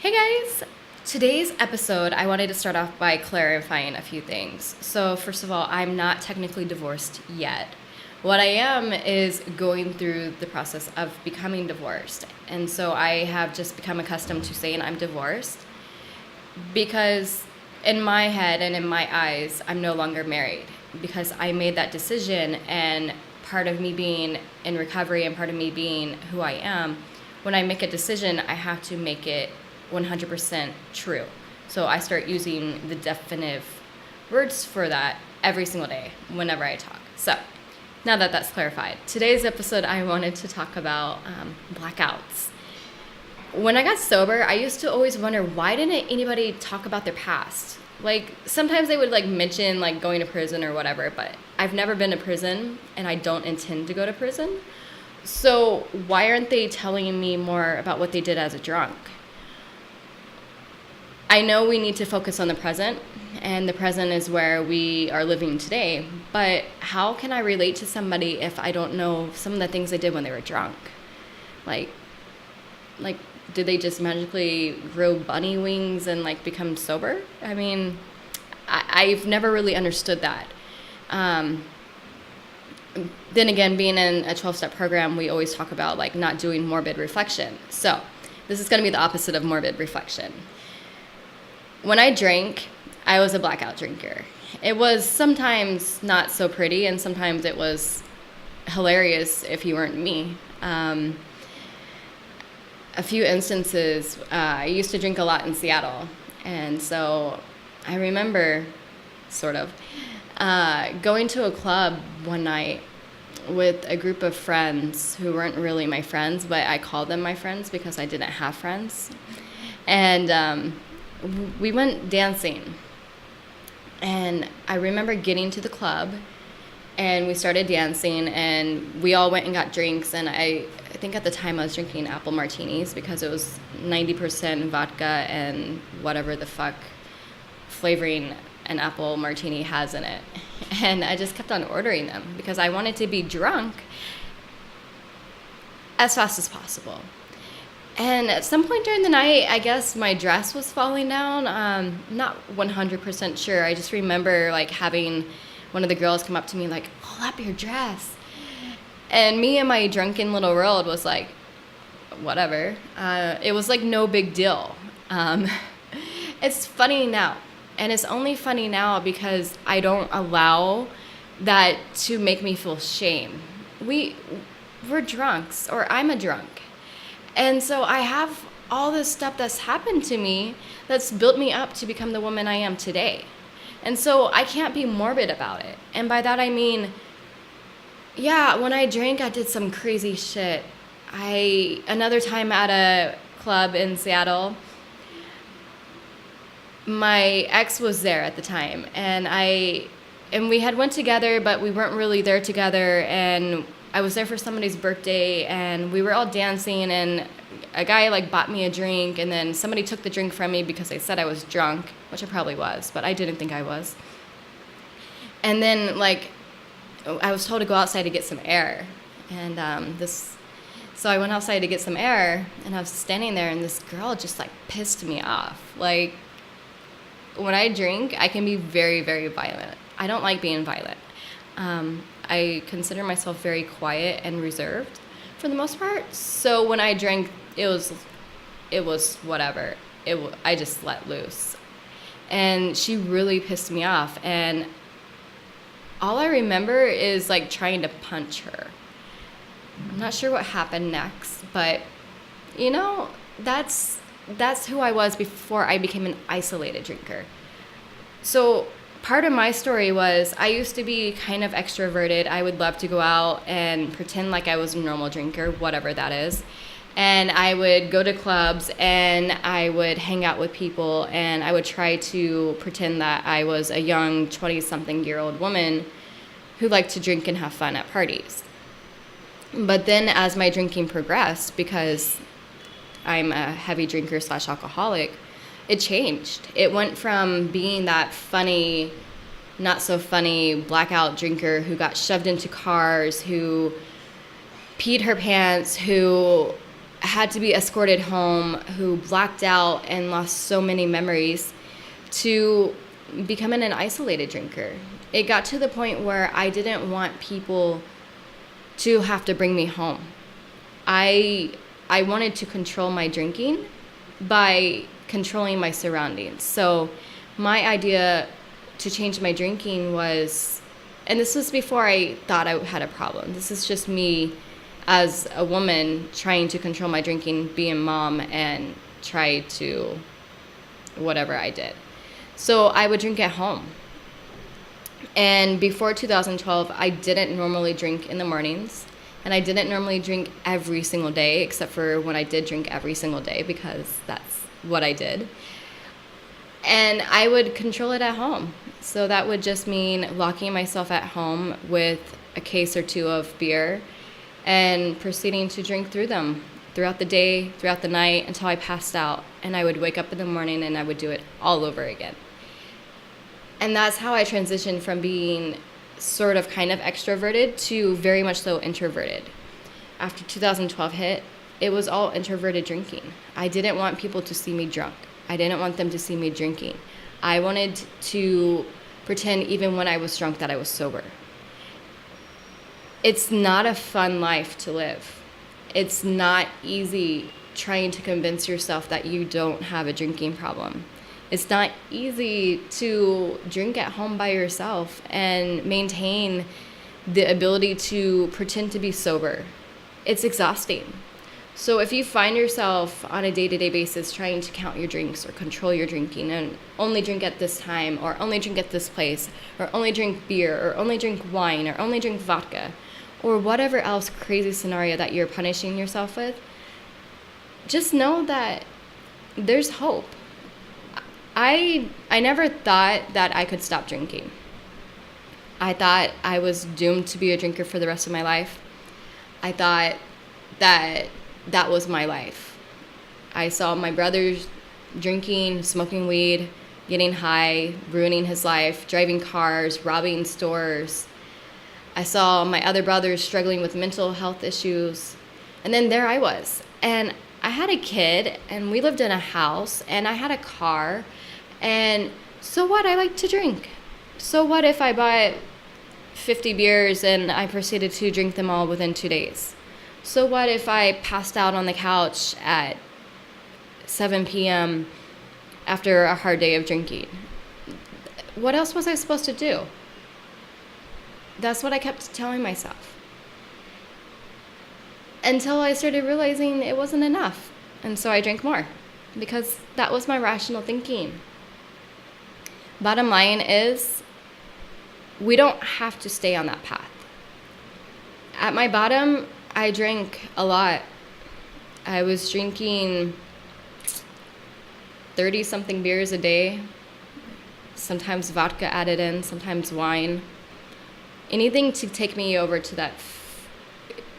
Hey guys! Today's episode, I wanted to start off by clarifying a few things. So, first of all, I'm not technically divorced yet. What I am is going through the process of becoming divorced. And so I have just become accustomed to saying I'm divorced because in my head and in my eyes, I'm no longer married because I made that decision, and part of me being in recovery and part of me being who I am, when I make a decision, I have to make it 100% true. So I start using the definitive words for that every single day whenever I talk. So now that that's clarified, today's episode I wanted to talk about blackouts. When I got sober, I used to always wonder, why didn't anybody talk about their past? Like, sometimes they would mention going to prison or whatever, but I've never been to prison and I don't intend to go to prison. So why aren't they telling me more about what they did as a drunk? I know we need to focus on the present, and the present is where we are living today, but how can I relate to somebody if I don't know some of the things they did when they were drunk? Like, did they just magically grow bunny wings and become sober? I mean, I've never really understood that. Then again, being in a 12-step program, we always talk about not doing morbid reflection. So this is going to be the opposite of morbid reflection. When I drank, I was a blackout drinker. It was sometimes not so pretty, and sometimes it was hilarious if you weren't me. A few instances, I used to drink a lot in Seattle, and so I remember going to a club one night with a group of friends who weren't really my friends, but I called them my friends because I didn't have friends. And we went dancing. And I remember getting to the club, and we started dancing, and we all went and got drinks. And I think at the time I was drinking apple martinis because it was 90% vodka and whatever the fuck flavoring an apple martini has in it. And I just kept on ordering them because I wanted to be drunk as fast as possible. And at some point during the night, I guess my dress was falling down. Not 100% sure. I just remember having one of the girls come up to me pull up your dress. And me and my drunken little world was whatever. It was no big deal. It's funny now. And it's only funny now because I don't allow that to make me feel shame. We're drunks, or I'm a drunk. And so I have all this stuff that's happened to me that's built me up to become the woman I am today. And so I can't be morbid about it. And by that I mean, yeah, when I drank, I did some crazy shit. Another time at a club in Seattle, my ex was there at the time, and we had went together, but we weren't really there together, and I was there for somebody's birthday, and we were all dancing, and a guy bought me a drink, and then somebody took the drink from me because they said I was drunk, which I probably was, but I didn't think I was. And then I was told to go outside to get some air, and so I went outside to get some air, and I was standing there, and this girl just pissed me off. When I drink, I can be very, very violent. I don't like being violent. I consider myself very quiet and reserved for the most part. So when I drank, it was whatever. I just let loose. And she really pissed me off. And all I remember is trying to punch her. I'm not sure what happened next, but that's who I was before I became an isolated drinker. So part of my story was I used to be kind of extroverted. I would love to go out and pretend like I was a normal drinker, whatever that is. And I would go to clubs, and I would hang out with people, and I would try to pretend that I was a young 20-something-year-old woman who liked to drink and have fun at parties. But then as my drinking progressed, because I'm a heavy drinker / alcoholic, it changed. It went from being that funny, not so funny blackout drinker who got shoved into cars, who peed her pants, who had to be escorted home, who blacked out and lost so many memories, to becoming an isolated drinker. It got to the point where I didn't want people to have to bring me home. I wanted to control my drinking by controlling my surroundings. So my idea to change my drinking was, and this was before I thought I had a problem. This is just me as a woman trying to control my drinking, being mom, and try to whatever I did. So I would drink at home. And before 2012, I didn't normally drink in the mornings. And I didn't normally drink every single day, except for when I did drink every single day, because that's what I did. And I would control it at home. So that would just mean locking myself at home with a case or two of beer and proceeding to drink through them throughout the day, throughout the night, until I passed out. And I would wake up in the morning and I would do it all over again. And that's how I transitioned from being sort of kind of extroverted to very much so introverted. After 2012 hit, it was all introverted drinking. I didn't want people to see me drunk. I didn't want them to see me drinking. I wanted to pretend even when I was drunk that I was sober. It's not a fun life to live. It's not easy trying to convince yourself that you don't have a drinking problem. It's not easy to drink at home by yourself and maintain the ability to pretend to be sober. It's exhausting. So if you find yourself on a day-to-day basis trying to count your drinks or control your drinking and only drink at this time or only drink at this place or only drink beer or only drink wine or only drink vodka or whatever else crazy scenario that you're punishing yourself with, just know that there's hope. I never thought that I could stop drinking. I thought I was doomed to be a drinker for the rest of my life. I thought that was my life. I saw my brothers drinking, smoking weed, getting high, ruining his life, driving cars, robbing stores. I saw my other brothers struggling with mental health issues. And then there I was. And I had a kid, and we lived in a house, and I had a car. And so what? I like to drink. So what if I bought 50 beers and I proceeded to drink them all within 2 days? So what if I passed out on the couch at 7 p.m. after a hard day of drinking? What else was I supposed to do? That's what I kept telling myself. Until I started realizing it wasn't enough. And so I drank more because that was my rational thinking. Bottom line is, we don't have to stay on that path. At my bottom, I drank a lot. I was drinking 30-something beers a day, sometimes vodka added in, sometimes wine. Anything to take me over to that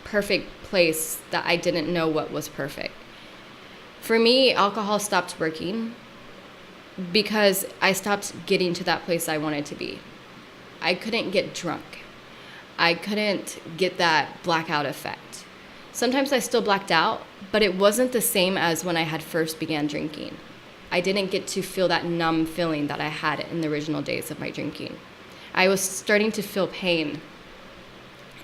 perfect place that I didn't know what was perfect. For me, alcohol stopped working because I stopped getting to that place I wanted to be. I couldn't get drunk. I couldn't get that blackout effect. Sometimes I still blacked out, but it wasn't the same as when I had first began drinking. I didn't get to feel that numb feeling that I had in the original days of my drinking. I was starting to feel pain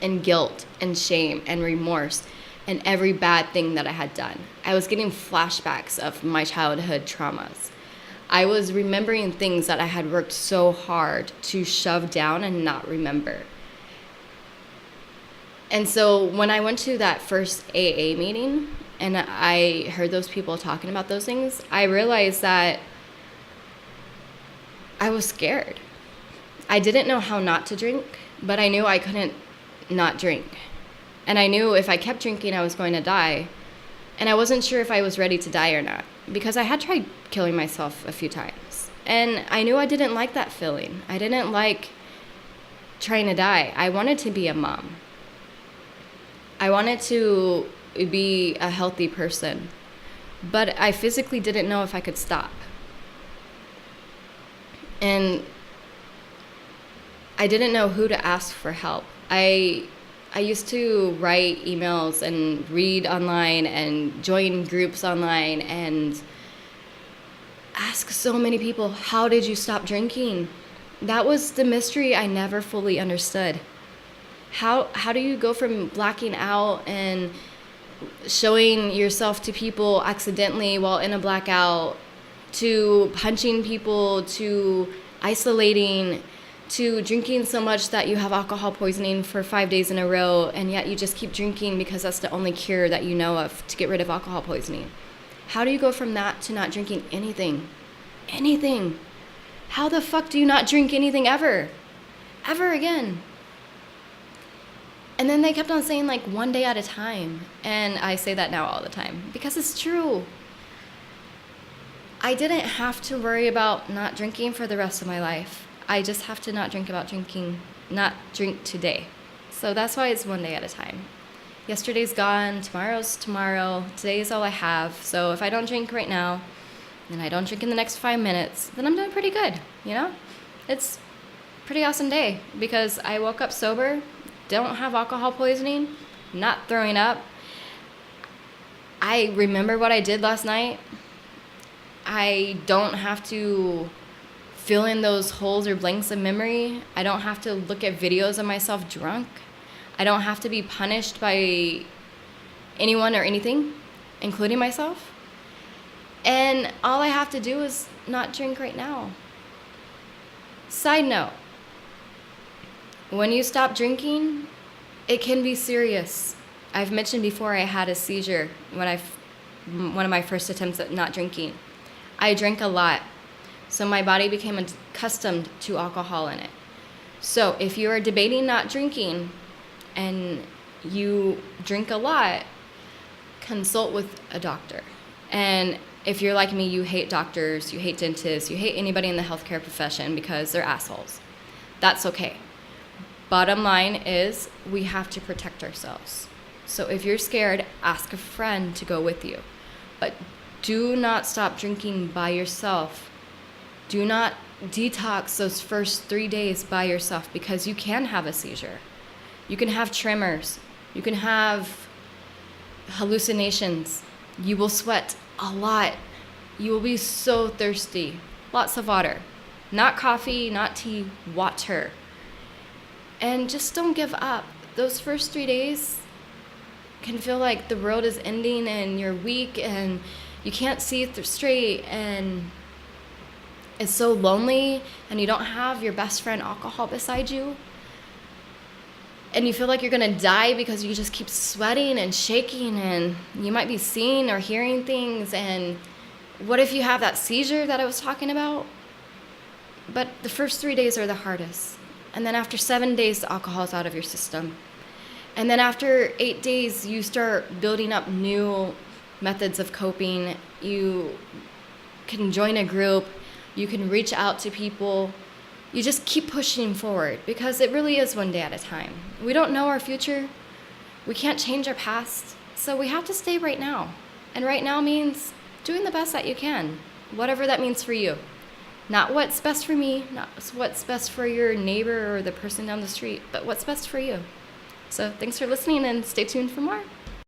and guilt and shame and remorse and every bad thing that I had done. I was getting flashbacks of my childhood traumas. I was remembering things that I had worked so hard to shove down and not remember. And so when I went to that first AA meeting and I heard those people talking about those things, I realized that I was scared. I didn't know how not to drink, but I knew I couldn't not drink. And I knew if I kept drinking, I was going to die. And I wasn't sure if I was ready to die or not, because I had tried killing myself a few times. And I knew I didn't like that feeling. I didn't like trying to die. I wanted to be a mom. I wanted to be a healthy person, but I physically didn't know if I could stop. And I didn't know who to ask for help. I I used to write emails and read online and join groups online and ask so many people, how did you stop drinking? That was the mystery I never fully understood. How do you go from blacking out and showing yourself to people accidentally while in a blackout, to punching people, to isolating, to drinking so much that you have alcohol poisoning for 5 days in a row, and yet you just keep drinking because that's the only cure that you know of to get rid of alcohol poisoning? How do you go from that to not drinking anything? Anything. How the fuck do you not drink anything ever? Ever again? And then they kept on saying like 1 day at a time. And I say that now all the time because it's true. I didn't have to worry about not drinking for the rest of my life. I just have to not drink today. So that's why it's 1 day at a time. Yesterday's gone, tomorrow's tomorrow, today is all I have. So if I don't drink right now, and I don't drink in the next 5 minutes, then I'm doing pretty good, you know? It's a pretty awesome day because I woke up sober, don't have alcohol poisoning, not throwing up. I remember what I did last night. I don't have to fill in those holes or blanks of memory. I don't have to look at videos of myself drunk. I don't have to be punished by anyone or anything, including myself. And all I have to do is not drink right now. Side note, when you stop drinking, it can be serious. I've mentioned before I had a seizure one of my first attempts at not drinking. I drank a lot, so my body became accustomed to alcohol in it. So if you are debating not drinking and you drink a lot, consult with a doctor. And if you're like me, you hate doctors, you hate dentists, you hate anybody in the healthcare profession because they're assholes. That's okay. Bottom line is we have to protect ourselves. So if you're scared, ask a friend to go with you. But do not stop drinking by yourself. Do not detox those first 3 days by yourself because you can have a seizure. You can have tremors. You can have hallucinations. You will sweat a lot. You will be so thirsty. Lots of water. Not coffee, not tea, water. And just don't give up. Those first 3 days can feel like the world is ending and you're weak and you can't see straight and it's so lonely and you don't have your best friend alcohol beside you. And you feel like you're gonna die because you just keep sweating and shaking and you might be seeing or hearing things. And what if you have that seizure that I was talking about? But the first 3 days are the hardest. And then after 7 days, the alcohol is out of your system. And then after 8 days, you start building up new methods of coping. You can join a group. You can reach out to people. You just keep pushing forward because it really is 1 day at a time. We don't know our future. We can't change our past. So we have to stay right now. And right now means doing the best that you can, whatever that means for you. Not what's best for me, not what's best for your neighbor or the person down the street, but what's best for you. So thanks for listening and stay tuned for more.